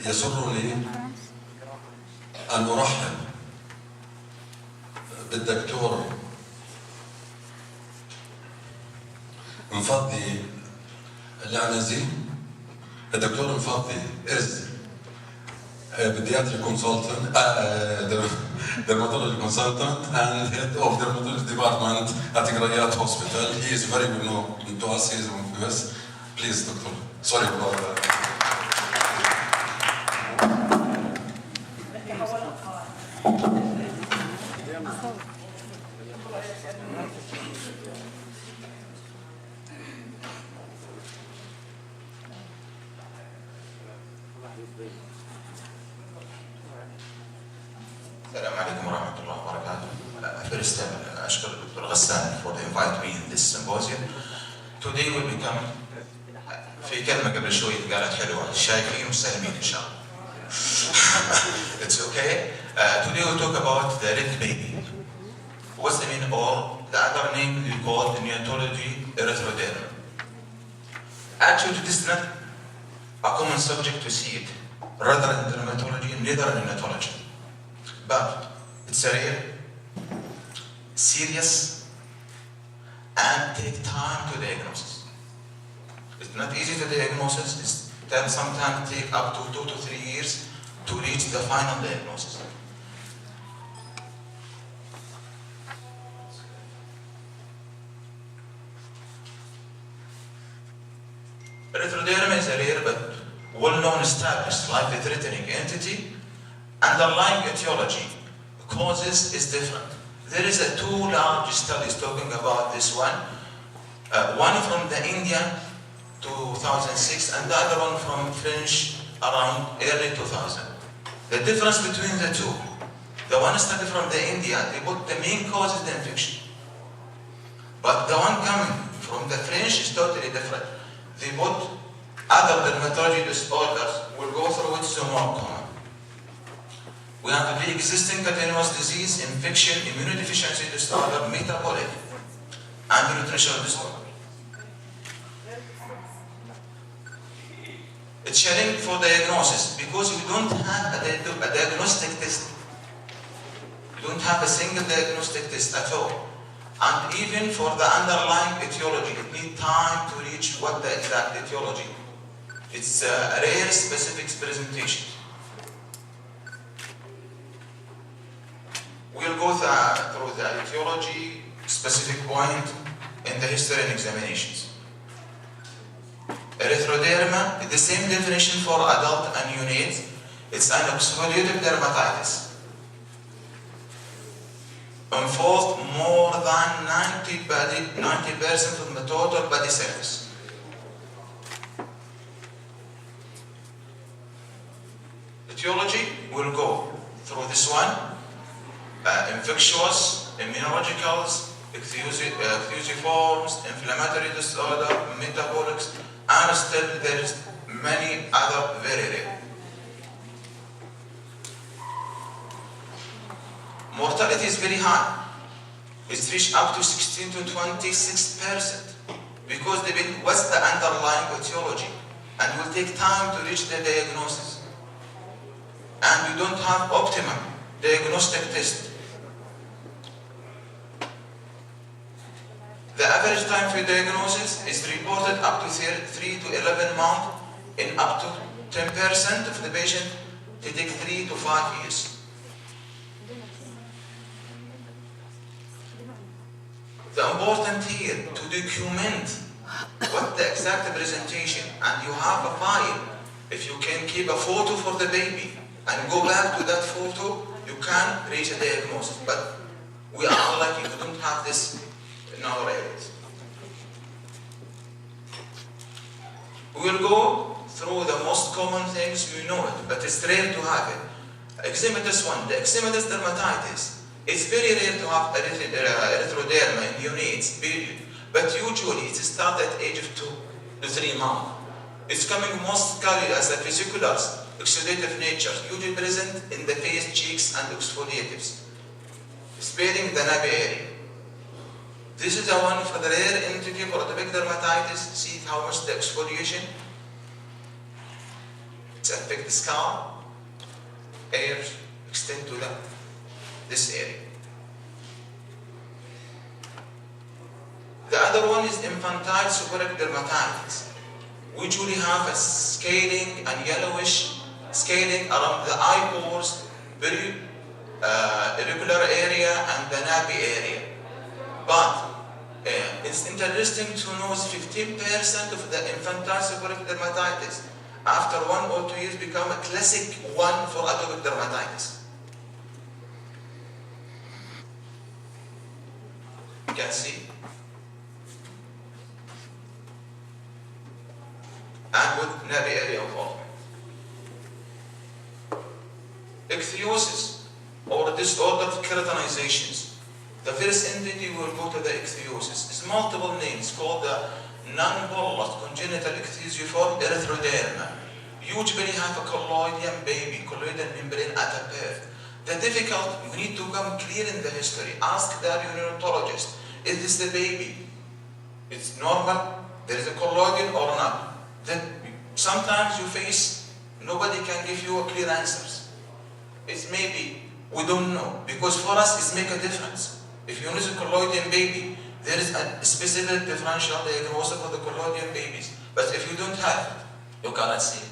يسرني أن أرحب بالدكتور مفضي العنزي. الدكتور مفضي is pediatric consultant, dermatology consultant and head of dermatology department at القريات hospital. He is very well known to us. He is from US. Please, doctor. Sorry about that. السلام عليكم ورحمة الله وبركاته. First, أشكر الدكتور غسان for the invite me in this symposium. Today will become في كلمة قبل شوي قالت حلوة، شايفين وسالمين إن شاء الله. It's okay. Today we'll talk about the red baby. What's the meaning, or the other name we call in neonatology erythroderma. Actually, this is not a common subject to see it, rather in dermatology, neither in neonatology. But it's a rare, serious, and take time to diagnose. It's not easy to diagnose. It can sometimes take up to 2 to 3 years to reach the final diagnosis. Erythroderma is a rare but well-known established life-threatening entity. Underlying etiology, causes is different. There is a 2 large studies talking about this one. One from the India, 2006, and the other one from French around early 2000. The difference between the two, the one study from the India, they put the main cause is the infection. But the one coming from the French is totally different. They put other dermatology disorders, will go through it so more common. We have the pre-existing continuous disease, infection, immunodeficiency disorder, metabolic, and nutritional disorder. It's challenging for diagnosis because we don't have a diagnostic test. We don't have a single diagnostic test at all. And even for the underlying etiology, it needs time to reach what the exact etiology. It's a rare specific presentation. We'll go through the etiology, specific point, in the history and examinations. Erythroderma is the same definition for adult and neonates. It's an exfoliative dermatitis. Involves more than 90% of the total body surface. Etiology will go through this one. Infectious, immunologicals, ichthyosiforms, inflammatory disorder, metabolics, and still there is many other very rare. Mortality is very high. It's reached up to 16 to 26% because what's the underlying etiology, and it will take time to reach the diagnosis. And we don't have optimum diagnostic test. The average time for diagnosis is reported up to 3 to 11 months. In up to 10% of the patient, they take 3 to 5 years. The important here to document what the exact presentation, and you have a file. If you can keep a photo for the baby and go back to that photo, you can reach a diagnosis. But we are unlucky, we don't have this in our areas. We will go through the most common things, we know it, but it's rare to have it. Eczematous one, the eczematous dermatitis. It's very rare to have erythroderma in neonates, but usually it starts at age of 2 to 3 months. It's coming mostly as a vesiculars, exudative nature, usually present in the face, cheeks, and exfoliatives, sparing the nappy area. This is the one for the rare entity for atopic dermatitis. See how much the exfoliation. It affects the scalp, hairs extend to this area. The other one is infantile seborrheic dermatitis. We usually have a scaling and yellowish scaling around the eye pores, very irregular area and the nappy area. But it's interesting to know 15% of the infantile seborrheic dermatitis after 1 or 2 years become a classic one for atopic dermatitis. You can see. And with nappy area involvement. Ichthyosis or disorder of keratinizations. The first entity will go to the ichthyosis. It's multiple names called the non-bullous congenital ichthyosiform erythroderma. Usually have a colloidal baby, colloidal membrane at a birth. The difficult, you need to come clear in the history. Ask the neonatologist, is this the baby? It's normal, there is a colloidal or not. Then sometimes you face, nobody can give you a clear answers. It's maybe, we don't know. Because for us, it's make a difference. If you use a colloidal baby, there is a specific differential diagnosis for the colloidal babies. But if you don't have it, you cannot see it.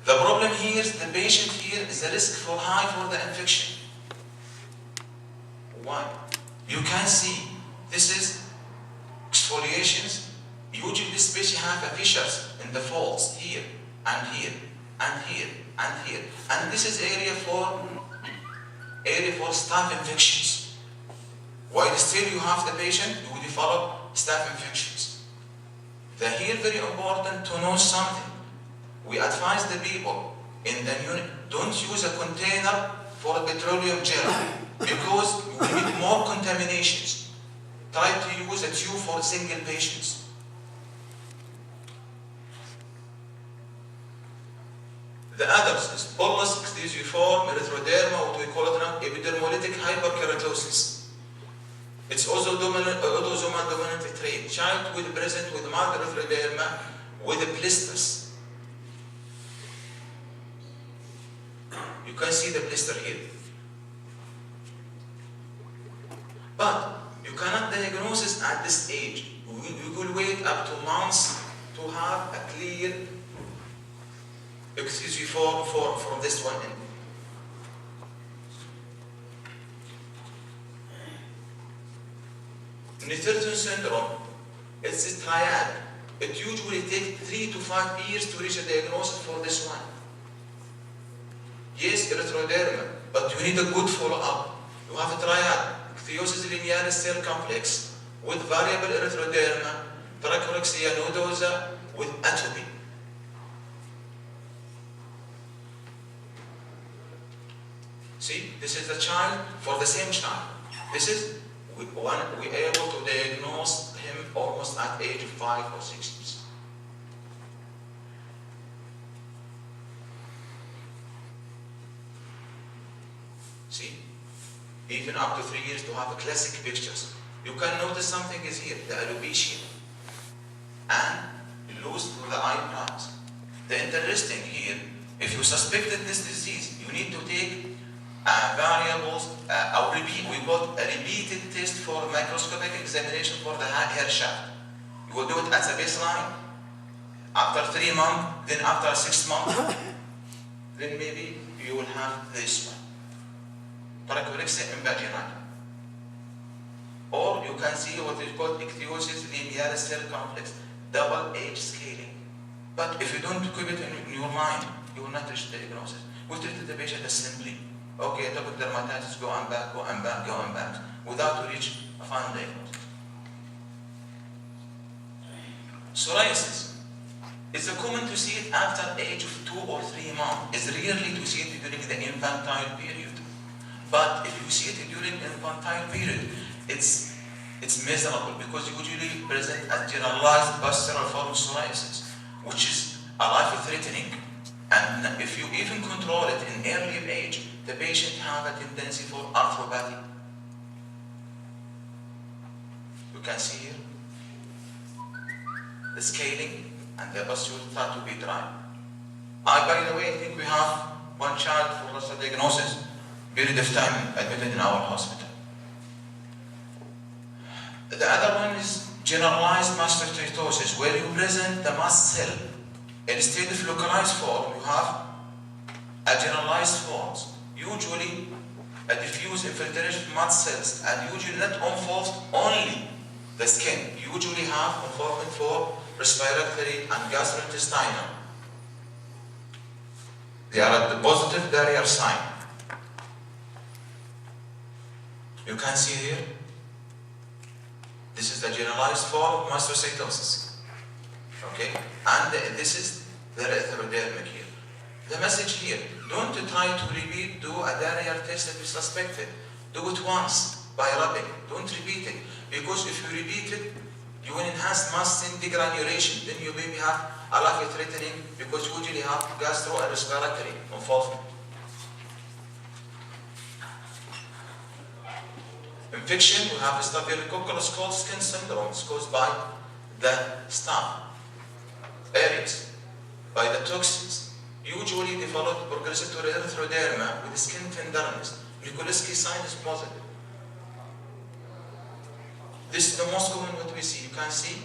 The problem here is the patient here is the risk for high for the infection. Why? You can see this is exfoliations. Usually this patient have a fissures in the folds here and here and here and here. And this is area for staph infections. While still you have the patient, you will develop staph infections. The here very important to know something. We advise the people in the unit, don't use a container for a petroleum gel because you will need more contaminations. Try to use a tube for single patients. The others is bullous ichthyosiform erythroderma, what we call it now, epidermolytic hyperkeratosis. It's also autosomal dominant trait. Child will present with mild erythroderma with blisters. You can see the blister here. But you cannot diagnose at this age. You will wait up to months to have a clear ichthyosiform from this one in. Netherton syndrome, it's a triad. It usually takes 3 to 5 years to reach a diagnosis for this one. Yes, erythroderma, but you need a good follow-up. You have a triad, ichthyosis linearis cell complex with variable erythroderma, trachorexia nodosa with atopy. See, this is the child for the same child. This is we able to diagnose him almost at age of 5 or 6 years. See, even up to 3 years to have a classic pictures. You can notice something is here, the alopecia, and loose to the eyebrows. The interesting here, if you suspected this disease, you need to take variables, we got a repeated test for microscopic examination for the hair shaft. You will do it at a baseline, after 3 months, then after 6 months, then maybe you will have this one. Trachorexia invaginalis. Or you can see what is called ichthyosis linearis cell complex, double age scaling. But if you don't keep it in your mind, you will not reach the diagnosis. We treat the patient as simply, okay, atopic dermatitis, go and back, go and back, go and back, without to reach a final diagnosis. Psoriasis. It's common to see it after age of 2 or 3 months. It's rarely to see it during the infantile period. But if you see it during the infantile period, it's miserable because you usually present as generalized pustular form psoriasis, which is a life-threatening. And if you even control it in early age, the patient have a tendency for arthropathy. You can see here the scaling and the pustule start to be dry. By the way, I think we have one child for loss of diagnosis, period of time admitted in our hospital. The other one is generalized mastocytosis, where you present the mast cell. Instead of localized form, you have a generalized forms. Usually, a diffuse infiltration of mast cells, and usually not involved only the skin. You usually have involvement for respiratory and gastrointestinal. They are at the positive barrier sign. You can see here, this is the generalized form of mastocytosis. Okay? And this is the erythrodermic here. The message here, don't try to repeat, do a diarrheal test if you suspect it. Do it once by rubbing. Don't repeat it. Because if you repeat it, you will enhance mast cell degranulation. Then you maybe have a life-threatening, because you usually have gastro and respiratory involvement. Infection, you have staphylococcus cold skin syndrome. It's caused by the staph areas, by the toxins. Usually develop progressive to erythroderma with skin tenderness. Nikolsky sign is positive. This is the most common what we see. You can see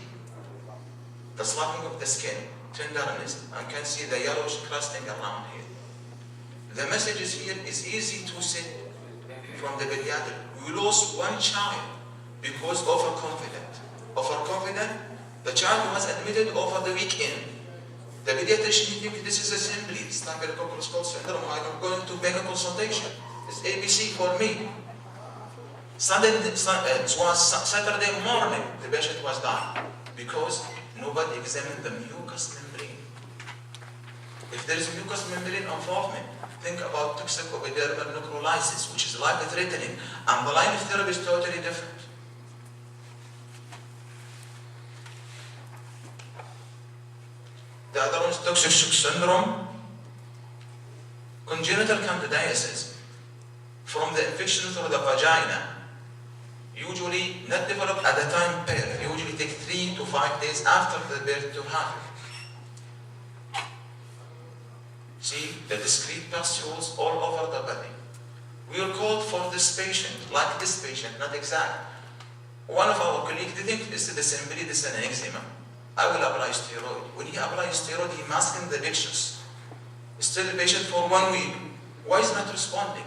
the slapping of the skin, tenderness, and can see the yellowish crusting around here. The messages here is easy to see from the pediatric. We lost one child because overconfident. Overconfident, the child was admitted over the weekend. The pediatrician thinks this is a simply staphylococcus cold syndrome. I'm going to make a consultation. It's ABC for me. It was Saturday morning, the patient was dying because nobody examined the mucous membrane. If there is mucous membrane involvement, think about toxic epidermal necrolysis, which is life-threatening, and the line of therapy is totally different. The other one is toxic shock syndrome, congenital candidiasis from the infection through the vagina. Usually not developed at the time birth. Usually take 3 to 5 days after the birth to happen. See the discrete pustules all over the body. We are called for this patient, like this patient, not exact. One of our colleagues, they think this is the simply this is an eczema. I will apply steroid. When he applies steroid, he masking the pictures. Still the patient for 1 week. Why is not responding?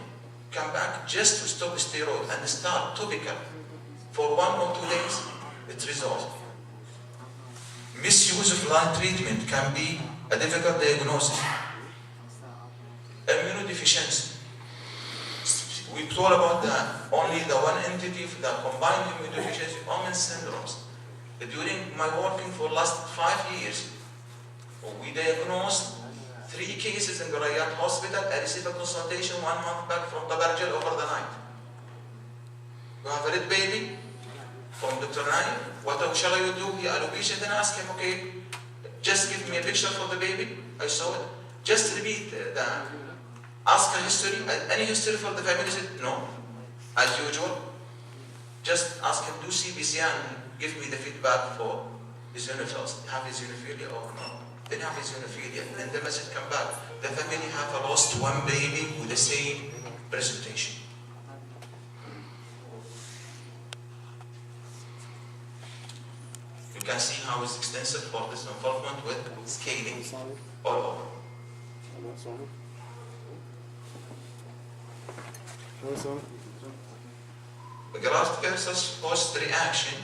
Come back just to stop steroid and start topical. For 1 or 2 days, it resolves. Misuse of light treatment can be a difficult diagnosis. Immunodeficiency. We talk about only the one entity of the combined immunodeficiency, common syndromes. During my working for last 5 years, we diagnosed 3 cases in the Qurriat hospital. I received a consultation 1 month back from Tabarjal over the night. You have a red baby from Dr. Naim. What shall I do? He alopecia. Then I asked him, okay, just give me a picture for the baby. I saw it. Just repeat ask a history, any history for the family. He said, no. As usual, just ask him, do CBC and give me the feedback for his uniphilia. Have his uniphilia or no? Then have his uniphilia. And the message come back. The family have lost 1 baby with the same presentation. You can see how it's extensive for this involvement with scaling all over. Graft versus host reaction.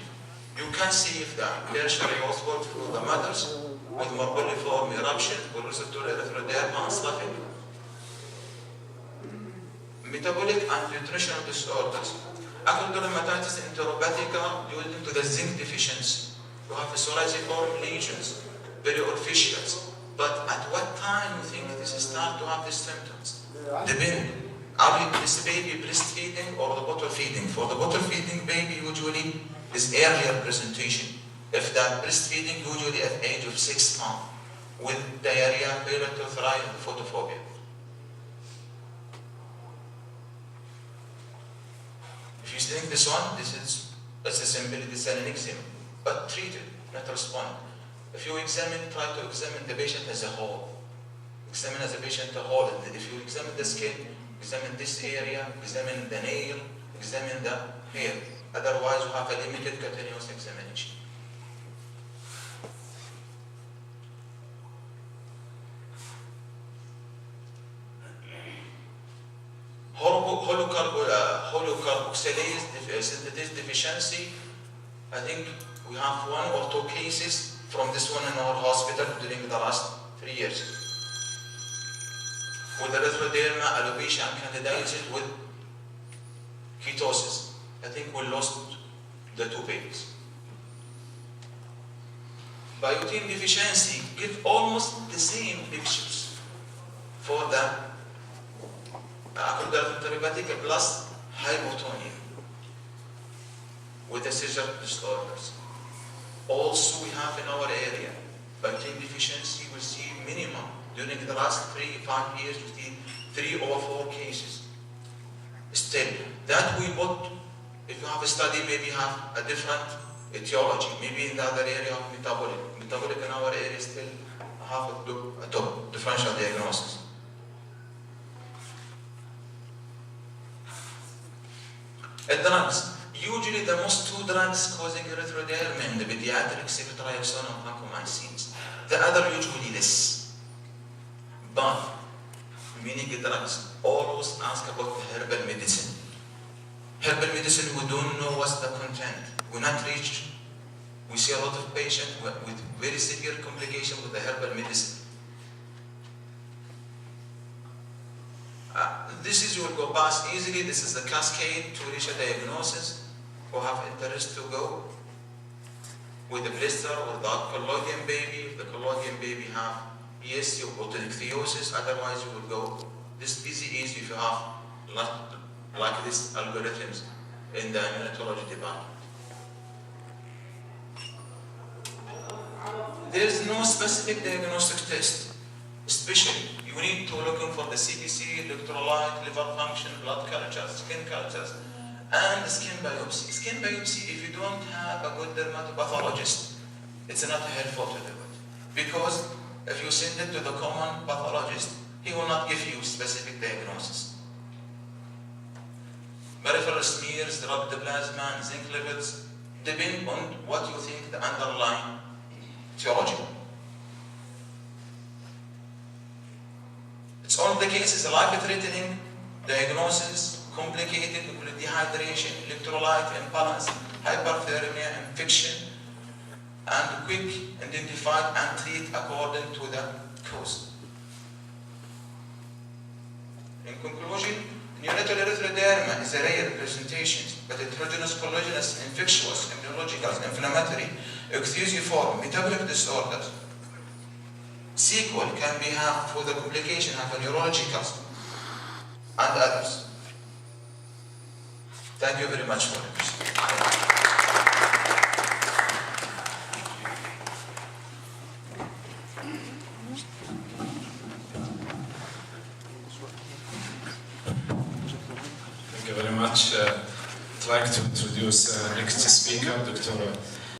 You can see if the tertiary host works for the mothers with morbilliform eruption, progressive erythroderma and sloughing. Metabolic and nutritional disorders. Acute dermatitis enteropathica due to the zinc deficiency. You have psoriasiform lesions, periorficials. But at what time you think this start to have these symptoms? Depend. Are this baby breastfeeding or the bottle feeding? For the bottle feeding baby usually is earlier presentation. If that breastfeeding usually at age of 6 months with diarrhea, paratothrine, and photophobia. If you think this one, it's a simply this is an eczema, but treated, not respond. If you try to examine the patient as a whole, examine as a patient the whole. If you examine the skin, examine this area, examine the nail, examine the hair. Otherwise, you have a limited continuous examination. Holocarboxylase synthetase deficiency. I think we have 1 or 2 cases from this one in our hospital during the last 3 years. With erythroderma, alopecia, and candidiasis with ketosis. I think we lost the 2 babies. Biotin deficiency give almost the same pictures for the acrodermatopathic plus hypotonia with the seizure disorders. Also, we have in our area biotin deficiency. We see minimum during the last 3-5 years. We see 3 or 4 cases. Still, that we put. If you have a study, maybe have a different etiology. Maybe in the other area of metabolic. Metabolic in our area still have a top differential diagnosis. Drugs. Usually the most 2 drugs causing erythroderma in the pediatric, ceftriaxone and vancomycins. The other usually less. But many drugs always ask about the herbal medicine. Herbal medicine, we don't know what's the content. We're not reached. We see a lot of patients with very severe complications with the herbal medicine. This is, you will go past easily. This is the cascade to reach a diagnosis. Who have interest to go with the blister or the collodion baby. If the collodion baby have ESC or ichthyosis, otherwise you will go this disease if you have like these algorithms in the immunology department. There is no specific diagnostic test, especially you need to look for the CBC, electrolyte, liver function, blood cultures, skin cultures, and skin biopsy. Skin biopsy, if you don't have a good dermatopathologist, it's not helpful to do it. Because if you send it to the common pathologist, he will not give you specific diagnosis. Peripheral smears, drug the plasma, and zinc levels depend on what you think the underlying etiology. It's all the cases life-threatening diagnosis, complicated dehydration, electrolyte imbalance, hyperthermia, infection, and quick identified and treat according to the cause. In conclusion, neonatal erythroderma is a rare presentation, but heterogeneous, collagenous, infectious, immunological, inflammatory, ichthyosiform, metabolic disorders. Sequel can be have for the complication of neurological and others. Thank you very much for it. Thank you very much. I'd like to introduce next speaker, Dr.